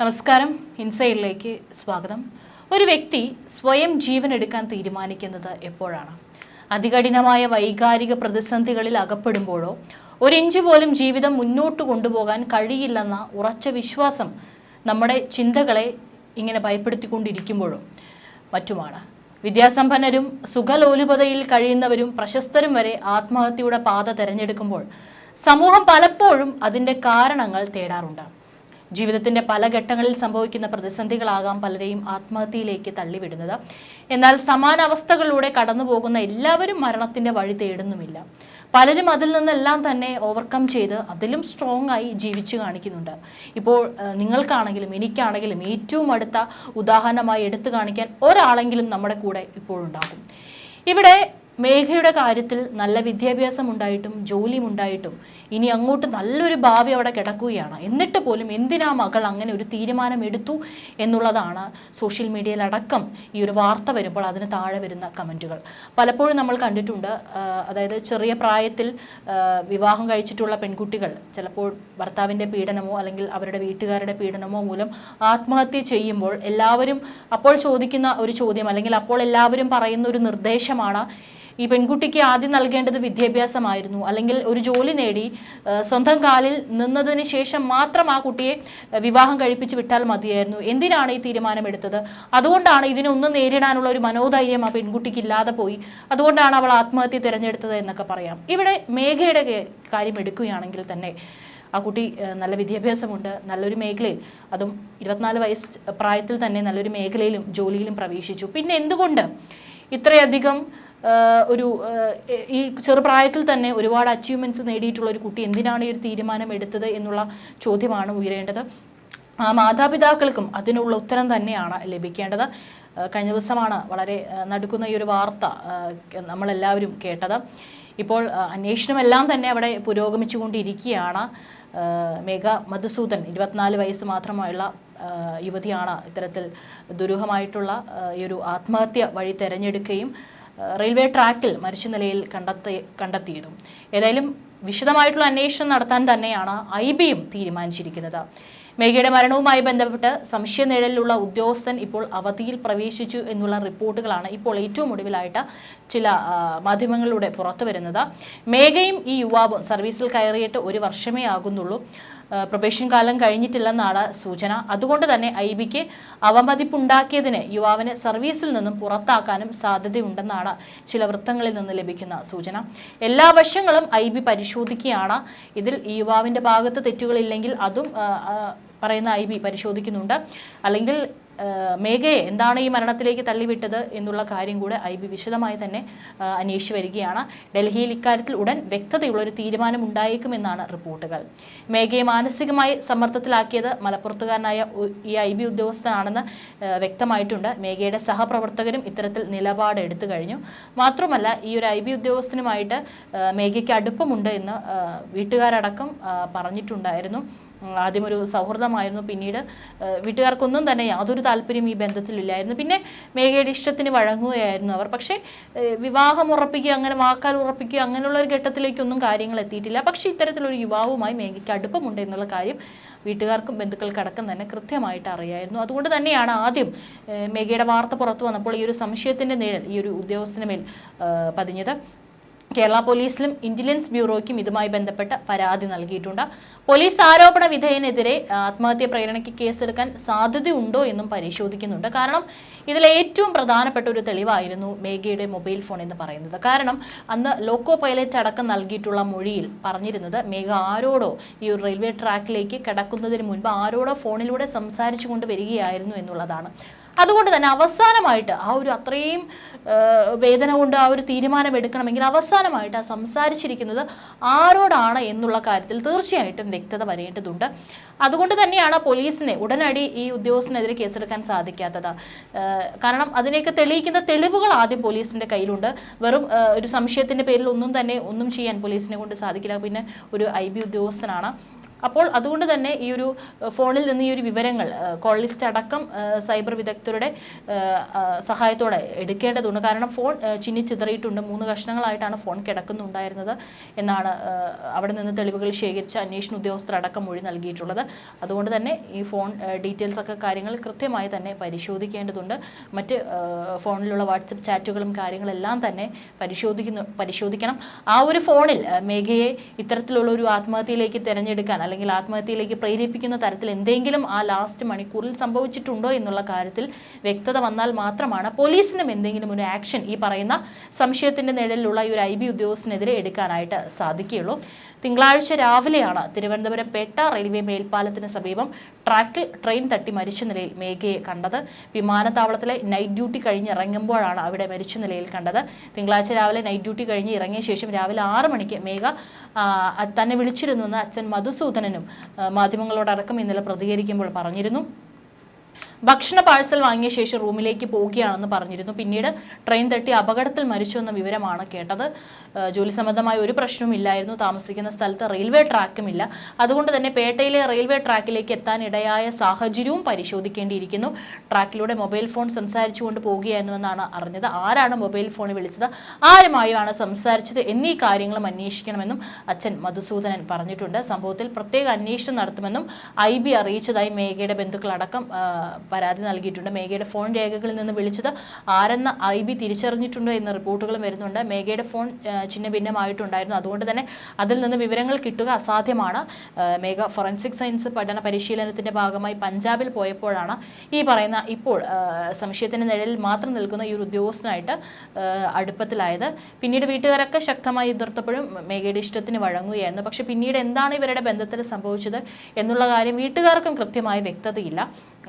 നമസ്കാരം, ഇൻസൈഡിലേക്ക് സ്വാഗതം. ഒരു വ്യക്തി സ്വയം ജീവൻ എടുക്കാൻ തീരുമാനിക്കുന്നത് എപ്പോഴാണ്? അതികഠിനമായ വൈകാരിക പ്രതിസന്ധികളിൽ അകപ്പെടുമ്പോഴോ, ഒരിഞ്ച് പോലും ജീവിതം മുന്നോട്ട് കൊണ്ടുപോകാൻ കഴിയില്ലെന്ന ഉറച്ച വിശ്വാസം നമ്മുടെ ചിന്തകളെ ഇങ്ങനെ ഭയപ്പെടുത്തിക്കൊണ്ടിരിക്കുമ്പോഴോ മറ്റുമാണ്. വിദ്യാസമ്പന്നരും സുഖലോലുപതയിൽ കഴിയുന്നവരും പ്രശസ്തരും വരെ ആത്മഹത്യയുടെ പാത തിരഞ്ഞെടുക്കുമ്പോൾ സമൂഹം പലപ്പോഴും അതിൻ്റെ കാരണങ്ങൾ തേടാറുണ്ട്. ജീവിതത്തിൻ്റെ പല ഘട്ടങ്ങളിൽ സംഭവിക്കുന്ന പ്രതിസന്ധികളാകാം പലരെയും ആത്മഹത്യയിലേക്ക് തള്ളിവിടുന്നത്. എന്നാൽ സമാന അവസ്ഥകളിലൂടെ കടന്നു പോകുന്ന എല്ലാവരും മരണത്തിൻ്റെ വഴി തേടുന്നുമില്ല. പലരും അതിൽ നിന്നെല്ലാം തന്നെ ഓവർകം ചെയ്ത് അതിലും സ്ട്രോങ് ആയി ജീവിച്ചു കാണിക്കുന്നുണ്ട്. ഇപ്പോൾ നിങ്ങൾക്കാണെങ്കിലും എനിക്കാണെങ്കിലും ഏറ്റവും അടുത്ത ഉദാഹരണമായി എടുത്തു കാണിക്കാൻ ഒരാളെങ്കിലും നമ്മുടെ കൂടെ ഇപ്പോഴുണ്ടാകും. ഇവിടെ മേഘയുടെ കാര്യത്തിൽ നല്ല വിദ്യാഭ്യാസം ഉണ്ടായിട്ടും ജോലിയും ഉണ്ടായിട്ടും ഇനി അങ്ങോട്ട് നല്ലൊരു ഭാവി അവിടെ കിടക്കുകയാണ്. എന്നിട്ട് പോലും എന്തിനാ മകൾ അങ്ങനെ ഒരു തീരുമാനം എടുത്തു എന്നുള്ളതാണ് സോഷ്യൽ മീഡിയയിലടക്കം ഈ ഒരു വാർത്ത വരുമ്പോൾ അതിന് താഴെ വരുന്ന കമൻറ്റുകൾ. പലപ്പോഴും നമ്മൾ കണ്ടിട്ടുണ്ട്. അതായത് ചെറിയ പ്രായത്തിൽ വിവാഹം കഴിച്ചിട്ടുള്ള പെൺകുട്ടികൾ ചിലപ്പോൾ ഭർത്താവിൻ്റെ പീഡനമോ അല്ലെങ്കിൽ അവരുടെ വീട്ടുകാരുടെ പീഡനമോ മൂലം ആത്മഹത്യ ചെയ്യുമ്പോൾ എല്ലാവരും അപ്പോൾ ചോദിക്കുന്ന ഒരു ചോദ്യം, അല്ലെങ്കിൽ അപ്പോൾ എല്ലാവരും പറയുന്ന ഒരു നിർദ്ദേശമാണ്, ഈ പെൺകുട്ടിക്ക് ആദ്യം നൽകേണ്ടത് വിദ്യാഭ്യാസമായിരുന്നു, അല്ലെങ്കിൽ ഒരു ജോലി നേടി സ്വന്തം കാലിൽ നിന്നതിന് ശേഷം മാത്രം ആ കുട്ടിയെ വിവാഹം കഴിപ്പിച്ച് വിട്ടാൽ മതിയായിരുന്നു. എന്തിനാണ് ഈ തീരുമാനമെടുത്തത്? അതുകൊണ്ടാണ് ഇതിനൊന്നും നേരിടാനുള്ള ഒരു മനോധൈര്യം ആ പെൺകുട്ടിക്ക് ഇല്ലാതെ പോയി, അതുകൊണ്ടാണ് അവൾ ആത്മഹത്യ തിരഞ്ഞെടുത്തത് എന്നൊക്കെ പറയാം. ഇവിടെ മേഘയുടെ കാര്യം എടുക്കുകയാണെങ്കിൽ തന്നെ ആ കുട്ടി നല്ല വിദ്യാഭ്യാസമുണ്ട്, നല്ലൊരു മേഖലയിൽ, അതും 24 വയസ്സ് പ്രായത്തിൽ തന്നെ നല്ലൊരു മേഖലയിലും ജോലിയിലും പ്രവേശിച്ചു. പിന്നെ എന്തുകൊണ്ട് ഇത്രയധികം ഈ ചെറുപ്രായത്തിൽ തന്നെ ഒരുപാട് അച്ചീവ്മെൻറ്റ്സ് നേടിയിട്ടുള്ള ഒരു കുട്ടി എന്തിനാണ് ഈ ഒരു തീരുമാനം എടുത്തത് എന്നുള്ള ചോദ്യമാണ് ഉയരേണ്ടത്. ആ മാതാപിതാക്കൾക്കും അതിനുള്ള ഉത്തരം തന്നെയാണ് ലഭിക്കേണ്ടത്. കഴിഞ്ഞ ദിവസമാണ് വളരെ നടുക്കുന്ന ഈ ഒരു വാർത്ത നമ്മളെല്ലാവരും കേട്ടത്. ഇപ്പോൾ അന്വേഷണമെല്ലാം തന്നെ അവിടെ പുരോഗമിച്ചുകൊണ്ടിരിക്കുകയാണ്. മേഘ മധുസൂദൻ 24 വയസ്സ് മാത്രമായുള്ള യുവതിയാണ് ഇത്തരത്തിൽ ദുരൂഹമായിട്ടുള്ള ഈ ഒരു ആത്മഹത്യ വഴി തിരഞ്ഞെടുക്കുകയും റെയിൽവേ ട്രാക്കിൽ മരിച്ച നിലയിൽ കണ്ടെത്തിയതും. ഏതായാലും വിശദമായിട്ടുള്ള അന്വേഷണം നടത്താൻ തന്നെയാണ് IBയും തീരുമാനിച്ചിരിക്കുന്നത്. മേഘയുടെ മരണവുമായി ബന്ധപ്പെട്ട് സംശയനിഴലിലുള്ള ഉദ്യോഗസ്ഥൻ ഇപ്പോൾ അവധിയിൽ പ്രവേശിച്ചു എന്നുള്ള റിപ്പോർട്ടുകളാണ് ഇപ്പോൾ ഏറ്റവും ഒടുവിലായിട്ട് ചില മാധ്യമങ്ങളിലൂടെ പുറത്തു വരുന്നത്. മേഘയും ഈ യുവാവും സർവീസിൽ കയറിയിട്ട് 1 വർഷമേ ആകുന്നുള്ളൂ. പ്രൊബേഷൻ കാലം കഴിഞ്ഞിട്ടില്ലെന്നാണ് സൂചന. അതുകൊണ്ട് തന്നെ IBക്ക് അവമതിപ്പുണ്ടാക്കിയതിന് യുവാവിനെ സർവീസിൽ നിന്നും പുറത്താക്കാനും സാധ്യതയുണ്ടെന്നാണ് ചില വൃത്തങ്ങളിൽ നിന്ന് ലഭിക്കുന്ന സൂചന. എല്ലാ വശങ്ങളും IB പരിശോധിക്കുകയാണ്. ഇതിൽ ഈ യുവാവിൻ്റെ ഭാഗത്ത് തെറ്റുകളില്ലെങ്കിൽ അതും പറയുന്ന IB പരിശോധിക്കുന്നുണ്ട്. അല്ലെങ്കിൽ മേഘയെ എന്താണ് ഈ മരണത്തിലേക്ക് തള്ളിവിട്ടത് എന്നുള്ള കാര്യം കൂടെ IB വിശദമായി തന്നെ അന്വേഷിച്ചു വരികയാണ്. ഡൽഹിയിൽ ഇക്കാര്യത്തിൽ ഉടൻ വ്യക്തതയുള്ള ഒരു തീരുമാനം ഉണ്ടായേക്കുമെന്നാണ് റിപ്പോർട്ടുകൾ. മേഘയെ മാനസികമായി സമ്മർദ്ദത്തിലാക്കിയത് മലപ്പുറത്തുകാരനായ ഈ IB ഉദ്യോഗസ്ഥനാണെന്ന് വ്യക്തമായിട്ടുണ്ട്. മേഘയുടെ സഹപ്രവർത്തകരും ഇത്തരത്തിൽ നിലപാട് എടുത്തു കഴിഞ്ഞു. മാത്രമല്ല ഈ ഒരു IB ഉദ്യോഗസ്ഥനുമായിട്ട് മേഘയ്ക്ക് അടുപ്പമുണ്ട് എന്ന് വീട്ടുകാരടക്കം പറഞ്ഞിട്ടുണ്ടായിരുന്നു. ആദ്യം ഒരു സൗഹൃദമായിരുന്നു, പിന്നീട് വീട്ടുകാർക്കൊന്നും തന്നെ യാതൊരു താല്പര്യം ഈ ബന്ധത്തിലില്ലായിരുന്നു. പിന്നെ മേഘയുടെ ഇഷ്ടത്തിന് വഴങ്ങുകയായിരുന്നു അവർ. പക്ഷേ വിവാഹം ഉറപ്പിക്കുക, അങ്ങനെ വാക്കാൽ ഉറപ്പിക്കുക, അങ്ങനെയുള്ള ഒരു ഘട്ടത്തിലേക്കൊന്നും കാര്യങ്ങൾ എത്തിയിട്ടില്ല. പക്ഷേ ഇത്തരത്തിലൊരു യുവാവുമായി മേഘയ്ക്ക് അടുപ്പമുണ്ട് എന്നുള്ള കാര്യം വീട്ടുകാർക്കും ബന്ധുക്കൾക്കടക്കം തന്നെ കൃത്യമായിട്ട് അറിയായിരുന്നു. അതുകൊണ്ട് തന്നെയാണ് ആദ്യം മേഘയുടെ വാർത്ത പുറത്തു വന്നപ്പോൾ ഈ ഒരു സംശയത്തിൻ്റെ നിഴൽ ഈ ഒരു ഉദ്യോഗസ്ഥന് മേൽ പതിഞ്ഞത്. കേരള പോലീസിലും ഇന്റലിജൻസ് ബ്യൂറോയ്ക്കും ഇതുമായി ബന്ധപ്പെട്ട് പരാതി നൽകിയിട്ടുണ്ട്. പോലീസ് ആരോപണ വിധേയനെതിരെ ആത്മഹത്യ പ്രേരണയ്ക്ക് കേസെടുക്കാൻ സാധ്യതയുണ്ടോ എന്നും പരിശോധിക്കുന്നുണ്ട്. കാരണം ഇതിൽ ഏറ്റവും പ്രധാനപ്പെട്ട ഒരു തെളിവായിരുന്നു മേഘയുടെ മൊബൈൽ ഫോൺ എന്ന് പറയുന്നത്. കാരണം അന്ന് ലോക്കോ പൈലറ്റ് അടക്കം നൽകിയിട്ടുള്ള മൊഴിയിൽ പറഞ്ഞിരുന്നത് മേഘ ആരോടോ ഈ ഒരു റെയിൽവേ ട്രാക്കിലേക്ക് കിടക്കുന്നതിന് മുൻപ് ആരോടോ ഫോണിലൂടെ സംസാരിച്ചു കൊണ്ട് വരികയായിരുന്നു എന്നുള്ളതാണ്. അതുകൊണ്ട് തന്നെ അവസാനമായിട്ട് ആ ഒരു അത്രയും വേദന കൊണ്ട് ആ ഒരു തീരുമാനം എടുക്കണമെങ്കിൽ അവസാനമായിട്ട് ആ സംസാരിച്ചിരിക്കുന്നത് ആരോടാണ് എന്നുള്ള കാര്യത്തിൽ തീർച്ചയായിട്ടും വ്യക്തത വരേണ്ടതുണ്ട്. അതുകൊണ്ട് തന്നെയാണ് പോലീസിനെ ഉടനടി ഈ ഉദ്യോഗസ്ഥനെതിരെ കേസെടുക്കാൻ സാധിക്കാത്തത്. കാരണം അതിനെയൊക്കെ തെളിയിക്കുന്ന തെളിവുകൾ ആദ്യം പോലീസിൻ്റെ കയ്യിലുണ്ട്. വെറും ഒരു സംശയത്തിൻ്റെ പേരിൽ ഒന്നും ചെയ്യാൻ പോലീസിനെ കൊണ്ട് സാധിക്കില്ല. പിന്നെ ഒരു IB ഉദ്യോഗസ്ഥനാണ്. അപ്പോൾ അതുകൊണ്ട് തന്നെ ഈ ഒരു ഫോണിൽ നിന്ന് ഈ ഒരു വിവരങ്ങൾ കോൾ ലിസ്റ്റ് അടക്കം സൈബർ വിദഗ്ധരുടെ സഹായത്തോടെ എടുക്കേണ്ടതുണ്ട്. കാരണം ഫോൺ ചിന്നിച്ചിതറിയിട്ടുണ്ട്, 3 കഷ്ണങ്ങളായിട്ടാണ് ഫോൺ കിടക്കുന്നുണ്ടായിരുന്നത് എന്നാണ് അവിടെ നിന്ന് തെളിവുകൾ ശേഖരിച്ച അന്വേഷണ ഉദ്യോഗസ്ഥർ അടക്കം മൊഴി നൽകിയിട്ടുള്ളത്. അതുകൊണ്ട് തന്നെ ഈ ഫോൺ ഡീറ്റെയിൽസ് ഒക്കെ കാര്യങ്ങൾ കൃത്യമായി തന്നെ പരിശോധിക്കേണ്ടതുണ്ട്. മറ്റ് ഫോണിലുള്ള വാട്സപ്പ് ചാറ്റുകളും കാര്യങ്ങളെല്ലാം തന്നെ പരിശോധിക്കണം. ആ ഒരു ഫോണിൽ മേഘയെ ഇത്തരത്തിലുള്ള ഒരു ആത്മഹത്യയിലേക്ക് തിരഞ്ഞെടുക്കാൻ അല്ലെങ്കിൽ ആത്മഹത്യയിലേക്ക് പ്രേരിപ്പിക്കുന്ന തരത്തിൽ എന്തെങ്കിലും ആ ലാസ്റ്റ് മണിക്കൂറിൽ സംഭവിച്ചിട്ടുണ്ടോ എന്നുള്ള കാര്യത്തിൽ വ്യക്തത വന്നാൽ മാത്രമാണ് പോലീസിനും എന്തെങ്കിലും ഒരു ആക്ഷൻ ഈ പറയുന്ന സംശയത്തിന്റെ നിഴലിലുള്ള ഈ ഒരു IB ഉദ്യോഗസ്ഥനെതിരെ എടുക്കാനായിട്ട് സാധിക്കുകയുള്ളൂ. തിങ്കളാഴ്ച രാവിലെയാണ് തിരുവനന്തപുരം പേട്ട റെയിൽവേ മേൽപ്പാലത്തിന് സമീപം ട്രാക്കിൽ ട്രെയിൻ തട്ടി മരിച്ച നിലയിൽ മേഘയെ കണ്ടത്. വിമാനത്താവളത്തിലെ നൈറ്റ് ഡ്യൂട്ടി കഴിഞ്ഞ് ഇറങ്ങുമ്പോഴാണ് അവിടെ മരിച്ച നിലയിൽ കണ്ടത്. തിങ്കളാഴ്ച രാവിലെ നൈറ്റ് ഡ്യൂട്ടി കഴിഞ്ഞ് ഇറങ്ങിയ ശേഷം രാവിലെ 6 മണിക്ക് മേഘ തന്നെ വിളിച്ചിരുന്നുവെന്ന് അച്ഛൻ മധുസൂദനനും മാധ്യമങ്ങളോടടക്കം ഇന്നലെ പ്രതികരിക്കുമ്പോൾ പറഞ്ഞിരുന്നു. ഭക്ഷണ പാഴ്സൽ വാങ്ങിയ ശേഷം റൂമിലേക്ക് പോവുകയാണെന്ന് പറഞ്ഞിരുന്നു. പിന്നീട് ട്രെയിൻ തട്ടി അപകടത്തിൽ മരിച്ചു എന്ന വിവരമാണ് കേട്ടത്. ജോലി സംബന്ധമായ ഒരു പ്രശ്നവും ഇല്ലായിരുന്നു. താമസിക്കുന്ന സ്ഥലത്ത് റെയിൽവേ ട്രാക്കുമില്ല. അതുകൊണ്ട് തന്നെ പേട്ടയിലെ റെയിൽവേ ട്രാക്കിലേക്ക് എത്താനിടയായ സാഹചര്യവും പരിശോധിക്കേണ്ടിയിരിക്കുന്നു. ട്രാക്കിലൂടെ മൊബൈൽ ഫോൺ സംസാരിച്ചുകൊണ്ട് പോവുകയായിരുന്നുവെന്നാണ് അറിഞ്ഞത്. ആരാണ് മൊബൈൽ ഫോണിൽ വിളിച്ചത്, ആരുമായാണ് സംസാരിച്ചത് എന്നീ കാര്യങ്ങളും അന്വേഷിക്കണമെന്നും അച്ഛൻ മധുസൂദനൻ പറഞ്ഞിട്ടുണ്ട്. സംഭവത്തിൽ പ്രത്യേക അന്വേഷണം നടത്തുമെന്നും IB അറിയിച്ചതായി മേഘയുടെ ബന്ധുക്കളടക്കം പരാതി നൽകിയിട്ടുണ്ട്. മേഘയുടെ ഫോൺ രേഖകളിൽ നിന്ന് വിളിച്ചത് ആരെന്ന് IB തിരിച്ചറിഞ്ഞിട്ടുണ്ടോ എന്ന റിപ്പോർട്ടുകളും വരുന്നുണ്ട്. മേഘയുടെ ഫോൺ ചിഹ്ന ഭിന്നമായിട്ടുണ്ടായിരുന്നു. അതുകൊണ്ട് തന്നെ അതിൽ നിന്ന് വിവരങ്ങൾ കിട്ടുക അസാധ്യമാണ്. മേഘ ഫോറൻസിക് സയൻസ് പഠന പരിശീലനത്തിന്റെ ഭാഗമായി പഞ്ചാബിൽ പോയപ്പോഴാണ് ഈ പറയുന്ന ഇപ്പോൾ സംശയത്തിന്റെ നിഴലിൽ മാത്രം നിൽക്കുന്ന ഈ ഒരു ഉദ്യോഗസ്ഥനായിട്ട് അടുപ്പത്തിലായത്. പിന്നീട് വീട്ടുകാരൊക്കെ ശക്തമായി എതിർത്തപ്പോഴും മേഘയുടെ ഇഷ്ടത്തിന് വഴങ്ങുകയായിരുന്നു. പക്ഷെ പിന്നീട് എന്താണ് ഇവരുടെ ബന്ധത്തിൽ സംഭവിച്ചത് എന്നുള്ള കാര്യം വീട്ടുകാർക്കും കൃത്യമായി വ്യക്തതയില്ല.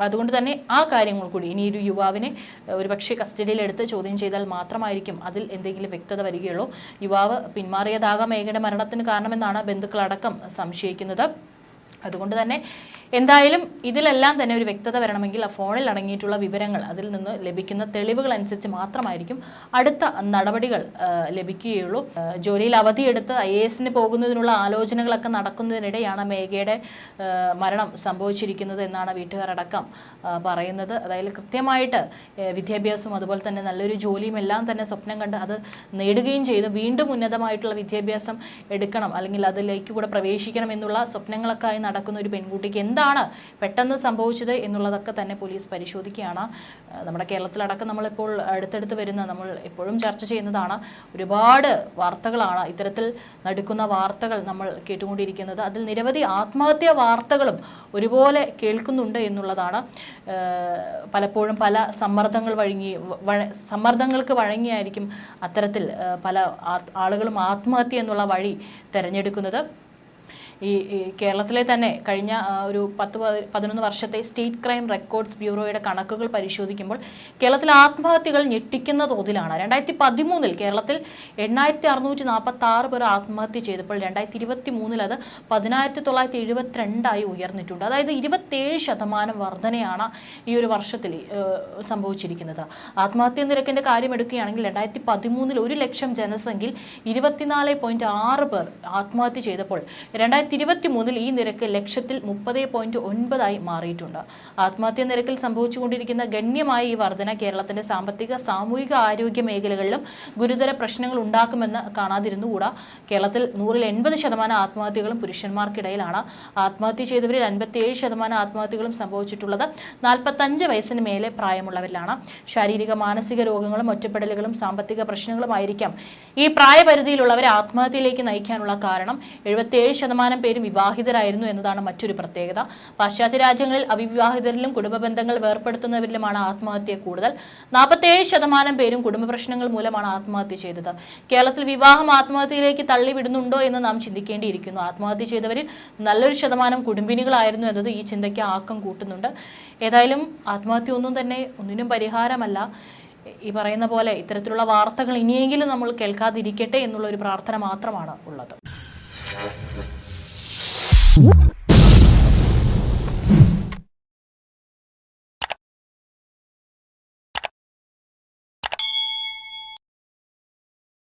അതുകൊണ്ട് തന്നെ ആ കാര്യങ്ങൾ കൂടി ഇനി ഒരു യുവാവിനെ ഒരുപക്ഷെ കസ്റ്റഡിയിലെടുത്ത് ചോദ്യം ചെയ്താൽ മാത്രമായിരിക്കും അതിൽ എന്തെങ്കിലും വ്യക്തത വരികയുള്ളൂ. യുവാവ് പിന്മാറിയതാകാം മേഘയുടെ മരണത്തിന് കാരണമെന്നാണ് ബന്ധുക്കളടക്കം സംശയിക്കുന്നത്. അതുകൊണ്ട് തന്നെ എന്തായാലും ഇതിലെല്ലാം തന്നെ ഒരു വ്യക്തത വരണമെങ്കിൽ ആ ഫോണിൽ അടങ്ങിയിട്ടുള്ള വിവരങ്ങൾ, അതിൽ നിന്ന് ലഭിക്കുന്ന തെളിവുകൾ അനുസരിച്ച് മാത്രമായിരിക്കും അടുത്ത നടപടികൾ ലഭിക്കുകയുള്ളൂ. ജോലിയിൽ അവധിയെടുത്ത് IASന് പോകുന്നതിനുള്ള ആലോചനകളൊക്കെ നടക്കുന്നതിനിടെയാണ് മേഘയുടെ മരണം സംഭവിച്ചിരിക്കുന്നത് എന്നാണ് വീട്ടുകാരടക്കം പറയുന്നത്. അതായത് കൃത്യമായിട്ട് വിദ്യാഭ്യാസവും അതുപോലെ തന്നെ നല്ലൊരു ജോലിയും എല്ലാം തന്നെ സ്വപ്നം കണ്ട് അത് നേടുകയും ചെയ്ത് വീണ്ടും ഉന്നതമായിട്ടുള്ള വിദ്യാഭ്യാസം എടുക്കണം അല്ലെങ്കിൽ അതിലേക്ക് കൂടെ പ്രവേശിക്കണം എന്നുള്ള സ്വപ്നങ്ങളൊക്കെ ആയി നടക്കുന്ന ഒരു പെൺകുട്ടിക്ക് എന്താണ് പെട്ടെന്ന് സംഭവിച്ചത് എന്നുള്ളതൊക്കെ തന്നെ പോലീസ് പരിശോധിക്കുകയാണ്. നമ്മുടെ കേരളത്തിലടക്കം നമ്മളിപ്പോൾ അടുത്തടുത്ത് വരുന്ന, നമ്മൾ എപ്പോഴും ചർച്ച ചെയ്യുന്നതാണ്, ഒരുപാട് വാർത്തകളാണ്, ഇത്തരത്തിൽ നടക്കുന്ന വാർത്തകൾ നമ്മൾ കേട്ടുകൊണ്ടിരിക്കുന്നത്. അതിൽ നിരവധി ആത്മഹത്യാ വാർത്തകളും ഒരുപോലെ കേൾക്കുന്നുണ്ട് എന്നുള്ളതാണ്. പലപ്പോഴും പല സമ്മർദ്ദങ്ങൾക്ക് വഴങ്ങിയായിരിക്കും അത്തരത്തിൽ പല ആളുകളും ആത്മഹത്യ എന്നുള്ള വഴി തിരഞ്ഞെടുക്കുന്നത്. ഈ കേരളത്തിലെ തന്നെ കഴിഞ്ഞ ഒരു 10-11 വർഷത്തെ സ്റ്റേറ്റ് ക്രൈം റെക്കോർഡ്സ് ബ്യൂറോയുടെ കണക്കുകൾ പരിശോധിക്കുമ്പോൾ കേരളത്തിലെ ആത്മഹത്യകൾ ഞെട്ടിക്കുന്ന തോതിലാണ്. 2013 കേരളത്തിൽ 8646 പേർ ആത്മഹത്യ ചെയ്തപ്പോൾ 2023 അത് 10972 ഉയർന്നിട്ടുണ്ട്. അതായത് 27% വർധനയാണ് ഈ ഒരു വർഷത്തിൽ സംഭവിച്ചിരിക്കുന്നത്. ആത്മഹത്യാ നിരക്കിന്റെ കാര്യം എടുക്കുകയാണെങ്കിൽ 2013 1 ലക്ഷം ജനസംഖ്യയിൽ 24.6 പേർ ആത്മഹത്യ ചെയ്തപ്പോൾ 2023 ഈ നിരക്ക് ലക്ഷത്തിൽ 30.9 മാറിയിട്ടുണ്ട്. ആത്മഹത്യാ നിരക്കിൽ സംഭവിച്ചുകൊണ്ടിരിക്കുന്ന ഗണ്യമായ ഈ വർധന കേരളത്തിന്റെ സാമ്പത്തിക സാമൂഹിക ആരോഗ്യ മേഖലകളിലും ഗുരുതര പ്രശ്നങ്ങൾ ഉണ്ടാക്കുമെന്ന് കാണാതിരുന്നുകൂടാ. കേരളത്തിൽ 100-ൽ 80% ആത്മഹത്യകളും പുരുഷന്മാർക്കിടയിലാണ്. ആത്മഹത്യ ചെയ്തവരിൽ 57% ആത്മഹത്യകളും സംഭവിച്ചിട്ടുള്ളത് 45 വയസ്സിന് മേലെ പ്രായമുള്ളവരിലാണ്. ശാരീരിക മാനസിക രോഗങ്ങളും ഒറ്റപ്പെടലുകളും സാമ്പത്തിക പ്രശ്നങ്ങളുമായിരിക്കാം ഈ പ്രായപരിധിയിലുള്ളവരെ ആത്മഹത്യയിലേക്ക് നയിക്കാനുള്ള കാരണം. 77% പേരും വിവാഹിതരായിരുന്നു എന്നതാണ് മറ്റൊരു പ്രത്യേകത. പാശ്ചാത്യ രാജ്യങ്ങളിൽ അവിവാഹിതരിലും കുടുംബ ബന്ധങ്ങൾ വേർപ്പെടുത്തുന്നവരിലുമാണ് ആത്മഹത്യ കൂടുതൽ. 47% പേരും കുടുംബ പ്രശ്നങ്ങൾ മൂലമാണ് ആത്മഹത്യ ചെയ്തത്. കേരളത്തിൽ വിവാഹം ആത്മഹത്യയിലേക്ക് തള്ളിവിടുന്നുണ്ടോ എന്ന് നാം ചിന്തിക്കേണ്ടിയിരിക്കുന്നു. ആത്മഹത്യ ചെയ്തവരിൽ നല്ലൊരു ശതമാനം കുടുംബിനികളായിരുന്നു എന്നത് ഈ ചിന്തയ്ക്ക് ആക്കം കൂട്ടുന്നുണ്ട്. ഏതായാലും ആത്മഹത്യ ഒന്നിനും പരിഹാരമല്ല. ഈ പറയുന്ന പോലെ ഇത്തരത്തിലുള്ള വാർത്തകൾ ഇനിയെങ്കിലും നമ്മൾ കേൾക്കാതിരിക്കട്ടെ എന്നുള്ള ഒരു പ്രാർത്ഥന മാത്രമാണ് ഉള്ളത്.